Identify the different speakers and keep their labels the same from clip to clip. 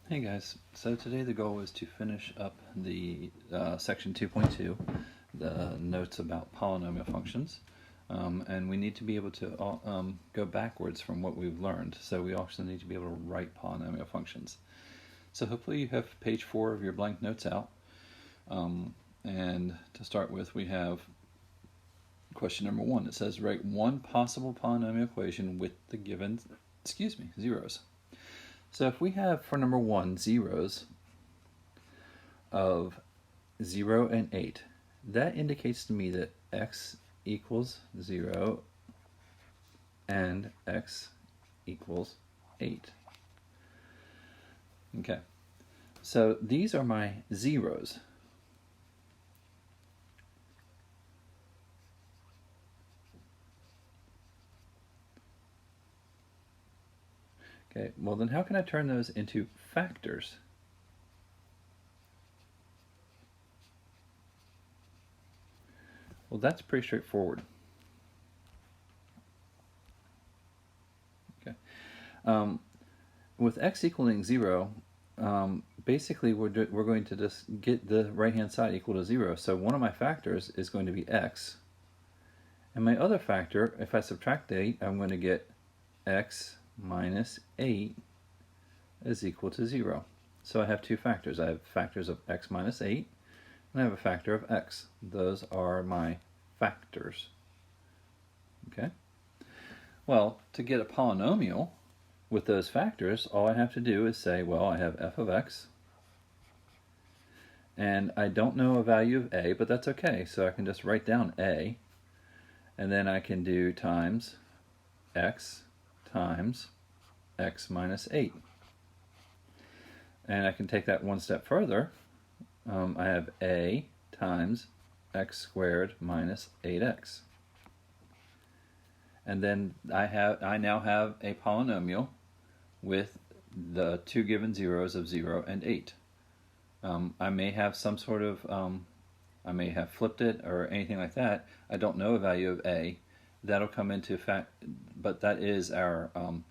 Speaker 1: Hey guys, so today the goal is to finish up the section 2.2, the notes about polynomial functions, and we need to be able to go backwards from what we've learned, so we also need to be able to write polynomial functions. So hopefully you have page 4 of your blank notes out, and to start with we have question number 1. It says write one possible polynomial equation with the given, zeros. So if we have, for number 1, zeros of 0 and 8, that indicates to me that x equals 0 and x equals 8. Okay, so these are my zeros. Okay, well then how can I turn those into factors? Well, that's pretty straightforward. Okay, with x equaling 0, basically we're going to just get the right-hand side equal to 0. So one of my factors is going to be x, and my other factor, if I subtract 8, I'm going to get x minus 8 is equal to 0. So I have two factors. I have factors of x minus 8, and I have a factor of x. Those are my factors. Okay? Well, to get a polynomial with those factors, all I have to do is say, well, I have f of x, and I don't know a value of a, but that's okay. So I can just write down a, and then I can do times x times x minus 8. And I can take that one step further. I have a times x squared minus 8x. And then I now have a polynomial with the two given zeros of 0 and 8. I may have some sort of, I may have flipped it or anything like that. I don't know a value of a. That'll come into effect, but that is our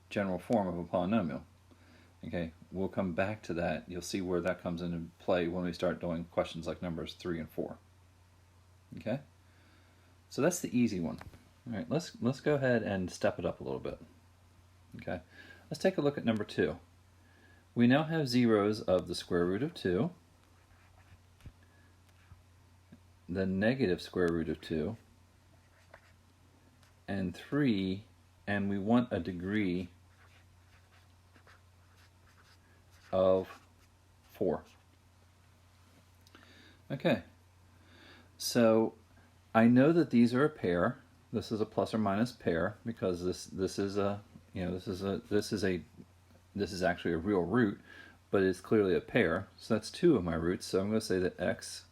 Speaker 1: general form of a polynomial. Okay, we'll come back to that. You'll see where that comes into play when we start doing questions like numbers 3 and 4. Okay, so that's the easy one. All right, let's go ahead and step it up a little bit. Okay, let's take a look at number 2. We now have zeros of the square root of 2, the negative square root of 2, and 3, and we want a degree of 4. Okay, so I know that these are a pair. This is a plus or minus pair because this is actually a real root, but it's clearly a pair. So that's 2 of my roots. So I'm going to say that x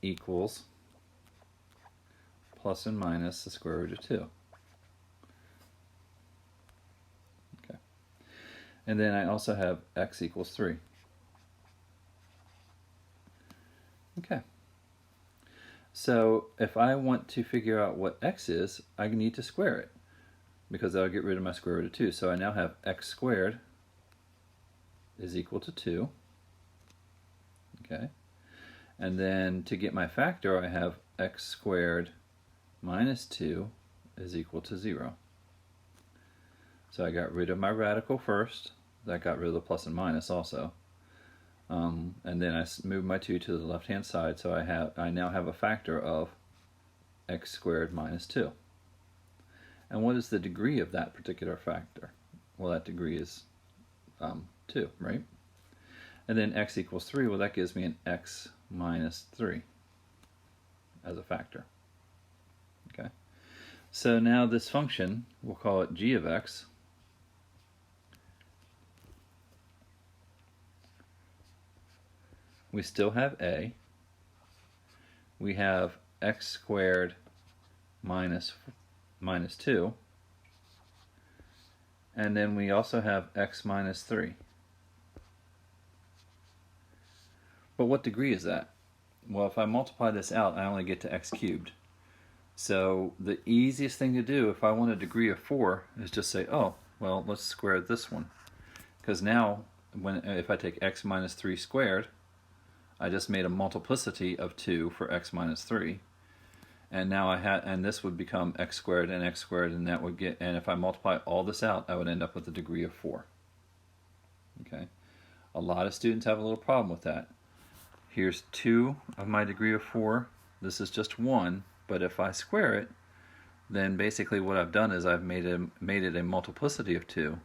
Speaker 1: equals plus and minus the square root of 2. Okay. And then I also have x equals 3. Okay. So if I want to figure out what x is, I need to square it, because that'll get rid of my square root of 2. So I now have x squared is equal to 2. Okay. And then to get my factor, I have x squared minus 2 is equal to 0. So I got rid of my radical first. That got rid of the plus and minus also. And then I moved my 2 to the left-hand side, so I now have a factor of x squared minus 2. And what is the degree of that particular factor? Well, that degree is 2, right? And then x equals 3, well, that gives me an x minus 3 as a factor. Okay, so now this function, we'll call it g of x, we still have a, we have x squared minus 2, and then we also have x minus 3. But what degree is that? Well, if I multiply this out, I only get to x cubed. So the easiest thing to do if I want a degree of 4 is just say, oh, well, let's square this one. because now if I take x minus 3 squared, I just made a multiplicity of 2 for x minus 3. And now and this would become x squared, and that would get, and if I multiply all this out, I would end up with a degree of 4. Okay, a lot of students have a little problem with that. Here's 2 of my degree of 4. This is just 1, but if I square it, then basically what I've done is I've made it a multiplicity of 2.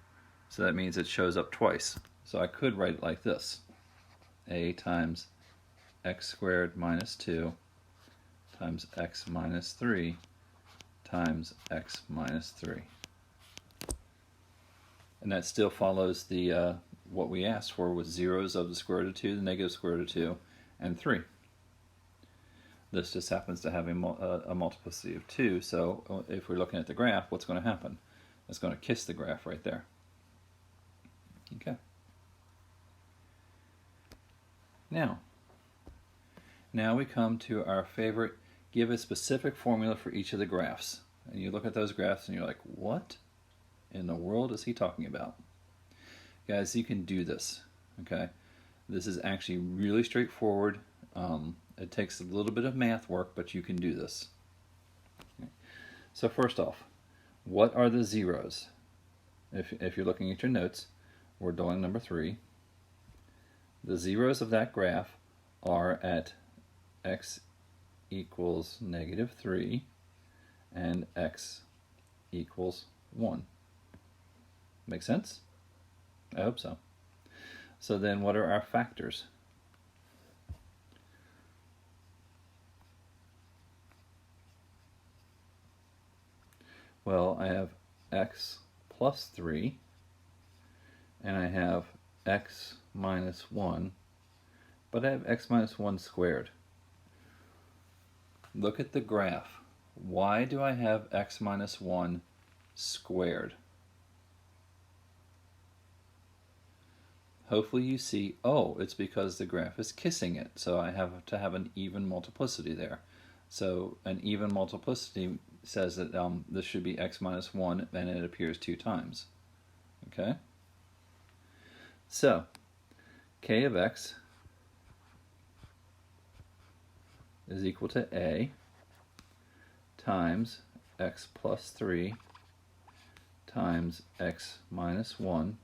Speaker 1: So that means it shows up twice. So I could write it like this: a times x squared minus 2 times x minus 3 times x minus 3. And that still follows the what we asked for, was zeros of the square root of 2, the negative square root of 2, and 3. This just happens to have a multiplicity of 2, so if we're looking at the graph, what's going to happen? It's going to kiss the graph right there. Okay. Now we come to our favorite: give a specific formula for each of the graphs. And you look at those graphs and you're like, what in the world is he talking about? Guys, you can do this, okay? This is actually really straightforward. It takes a little bit of math work, but you can do this. Okay. So first off, what are the zeros? If you're looking at your notes, we're doing number 3. The zeros of that graph are at x equals negative 3 and x equals 1. Make sense? I hope so. So then what are our factors? Well, I have x plus 3 and I have x minus 1, but I have x minus 1 squared. Look at the graph. Why do I have x minus 1 squared? Hopefully you see, oh, it's because the graph is kissing it, so I have to have an even multiplicity there. So an even multiplicity says that this should be x minus 1, and it appears 2 times. Okay? So k of x is equal to a times x plus 3 times x minus 1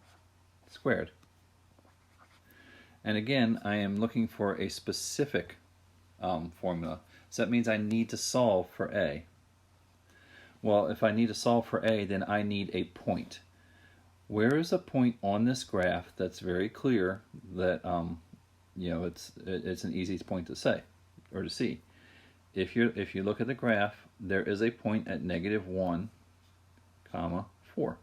Speaker 1: squared. And again, I am looking for a specific formula. So that means I need to solve for a. Well, if I need to solve for a, then I need a point. Where is a point on this graph that's very clear that it's an easy point to say or to see? If you look at the graph, there is a point at negative 1, comma 4.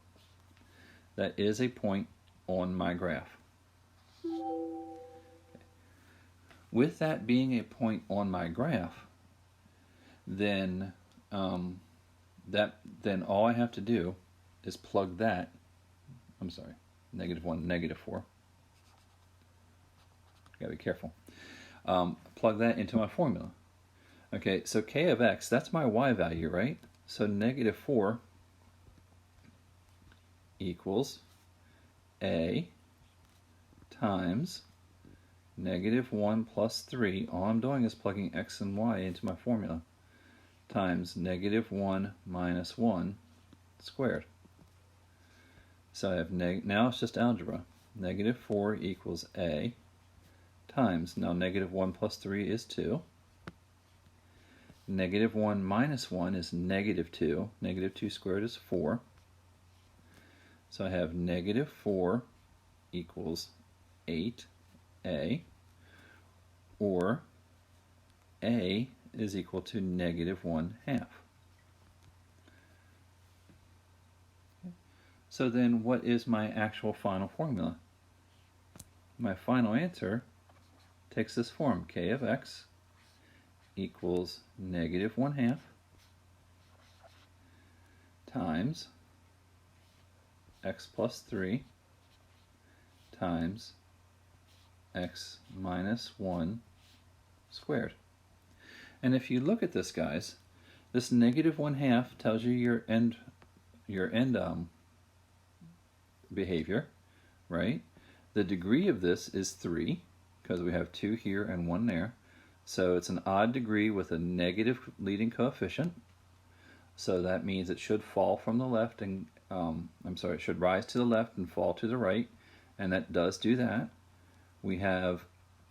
Speaker 1: That is a point on my graph. With that being a point on my graph, then all I have to do is plug that. I'm sorry, negative 1, negative 4. Gotta be careful. Plug that into my formula. Okay, so k of x, that's my y value, right? So negative 4 equals a times negative 1 plus 3. All I'm doing is plugging x and y into my formula, times negative 1 minus 1 squared. So I have now it's just algebra. Negative 4 equals a times, now negative 1 plus 3 is 2. Negative 1 minus 1 is negative 2. Negative 2 squared is 4. So I have negative 4 equals 8a, or a is equal to negative 1/2. So then what is my actual final formula? My final answer takes this form: k of x equals negative 1/2 times x plus 3 times x minus 1 squared. And if you look at this, guys, this negative 1/2 tells you your end behavior. right? The degree of this is 3, because we have 2 here and 1 there. So it's an odd degree with a negative leading coefficient. So that means it should fall from the left and, it should rise to the left and fall to the right. And that does do that. We have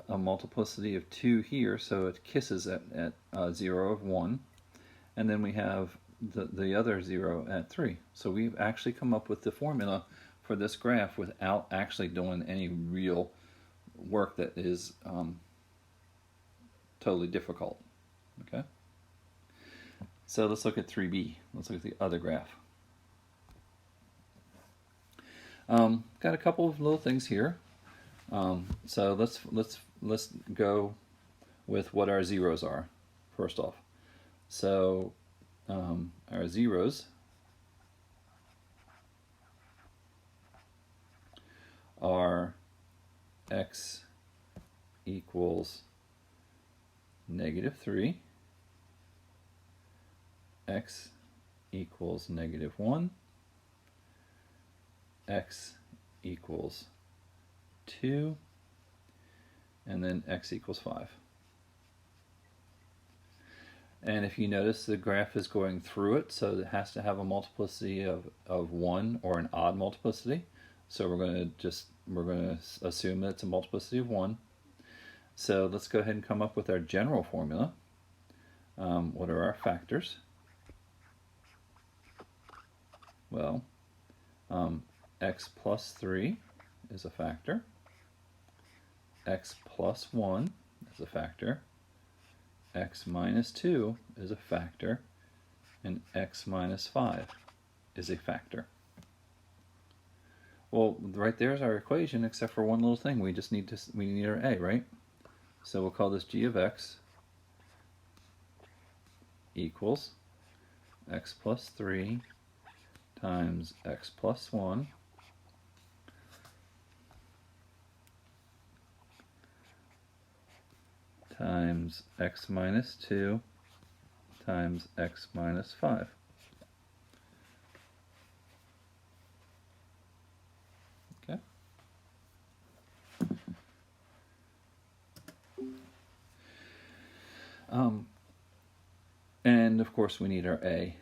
Speaker 1: a multiplicity of 2 here, so it kisses at 0 of 1. And then we have the other 0 at 3. So we've actually come up with the formula for this graph without actually doing any real work that is totally difficult. Okay? So let's look at 3b. Let's look at the other graph. Got a couple of little things here. So let's go with what our zeros are first off. So our zeros are x equals -3, x equals -1, x equals 2, and then x equals 5. And if you notice, the graph is going through it, so it has to have a multiplicity of 1 or an odd multiplicity. So we're going to assume that it's a multiplicity of 1. So let's go ahead and come up with our general formula. What are our factors? Well, x plus 3 is a factor. X plus 1 is a factor. X minus 2 is a factor. And x minus 5 is a factor. Well, right there's our equation, except for one little thing. We need our a, right? So we'll call this g of x equals x plus 3 times x plus 1 times x minus 2 times x minus 5. Okay. And of course we need our a.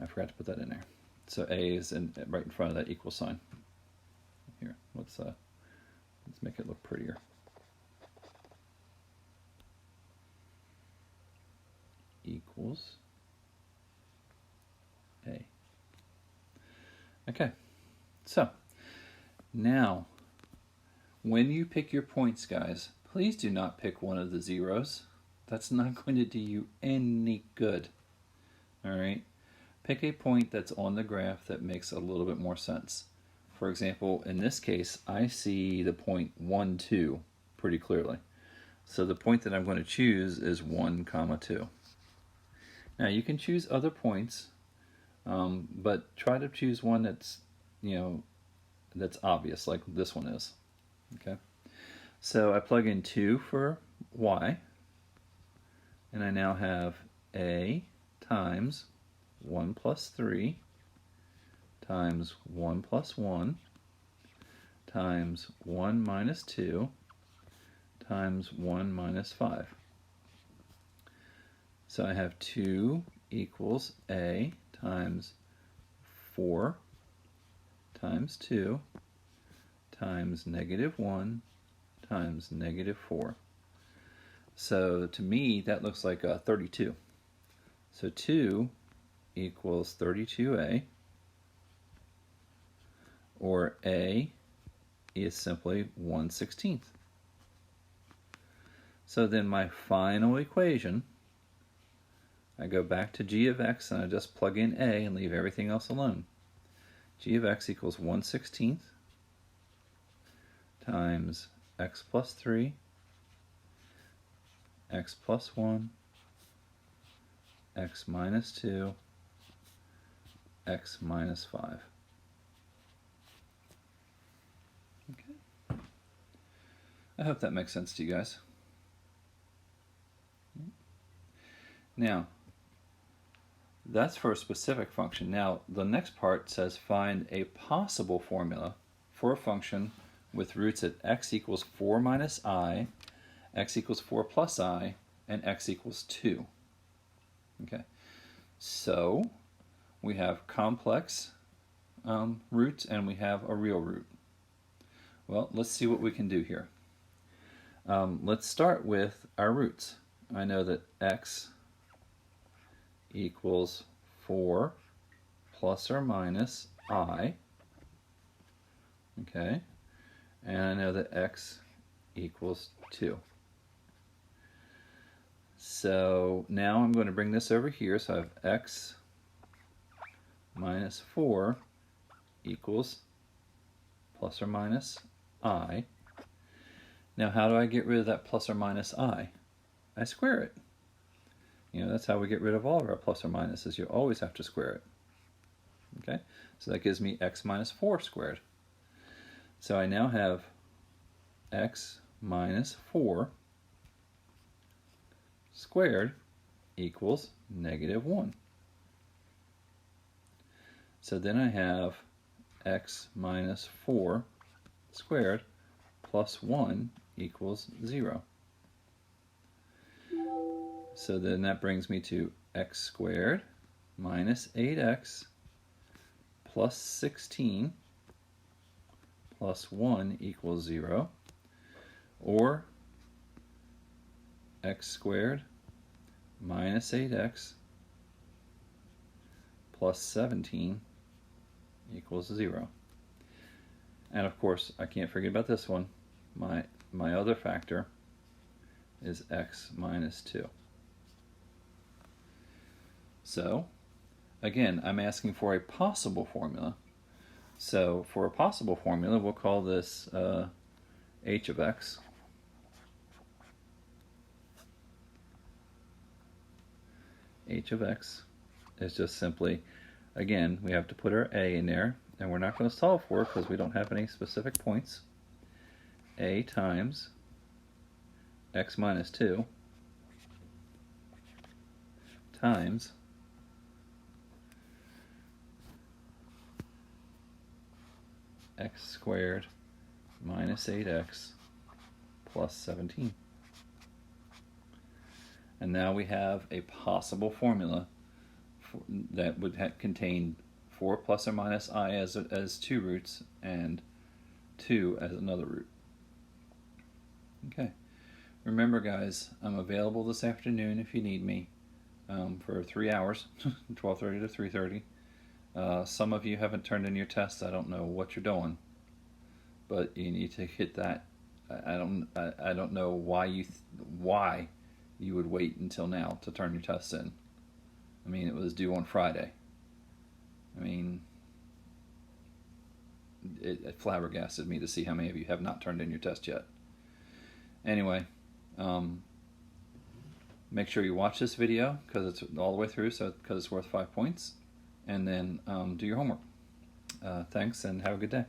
Speaker 1: I forgot to put that in there. So a is right in front of that equal sign. Here, let's make it look prettier. Equals a. Okay, so now when you pick your points, guys, please do not pick one of the zeros. That's not going to do you any good. All right, pick a point that's on the graph that makes a little bit more sense. For example, in this case, I see the point 1, 2 pretty clearly. So the point that I'm going to choose is 1, 2. Now you can choose other points, but try to choose one that's, that's obvious, like this one is. Okay. So I plug in 2 for y, and I now have a times 1 plus 3 times 1 plus 1 times 1 minus 2 times 1 minus 5. So I have 2 equals a times 4 times 2 times -1 times -4. So to me, that looks like 32. So 2 equals 32a, or a is simply 1/16. So then my final equation, I go back to g of x and I just plug in a and leave everything else alone. G of x equals 1/16 times x plus 3, x plus 1, x minus 2, x minus 5. Okay. I hope that makes sense to you guys. Now, that's for a specific function. Now, the next part says find a possible formula for a function with roots at x equals 4 minus I, x equals 4 plus I, and x equals 2. Okay, so we have complex roots and we have a real root. Well, let's see what we can do here. Let's start with our roots. I know that x equals 4 plus or minus I. Okay, and I know that x equals 2. So now I'm going to bring this over here, so I have x minus 4 equals plus or minus I. Now how do I get rid of that plus or minus I? I square it. You know, that's how we get rid of all of our plus or minuses. You always have to square it. Okay, so that gives me x minus 4 squared. So I now have x minus 4 squared equals negative 1. So then I have x minus 4 squared plus 1 equals 0. So then that brings me to x squared minus 8x plus 16 plus 1 equals 0, or x squared minus 8x plus 17 equals 0. And of course, I can't forget about this one. My other factor is x minus 2. So, again, I'm asking for a possible formula. So, for a possible formula, we'll call this h of x. H of x is just simply, again, we have to put our a in there, and we're not going to solve for it because we don't have any specific points. A times x minus 2 times x squared minus 8x plus 17. And now we have a possible formula that would contain 4 plus or minus I as 2 roots and 2 as another root. Okay. Remember, guys, I'm available this afternoon if you need me for 3 hours, 12:30 to 3:30. Some of you haven't turned in your tests. I don't know what you're doing, but you need to hit that. I don't know why you would wait until now to turn your tests in. I mean, it was due on Friday. I mean, it flabbergasted me to see how many of you have not turned in your test yet. Anyway, make sure you watch this video because it's all the way through, because it's worth 5 points, and then do your homework. Thanks, and have a good day.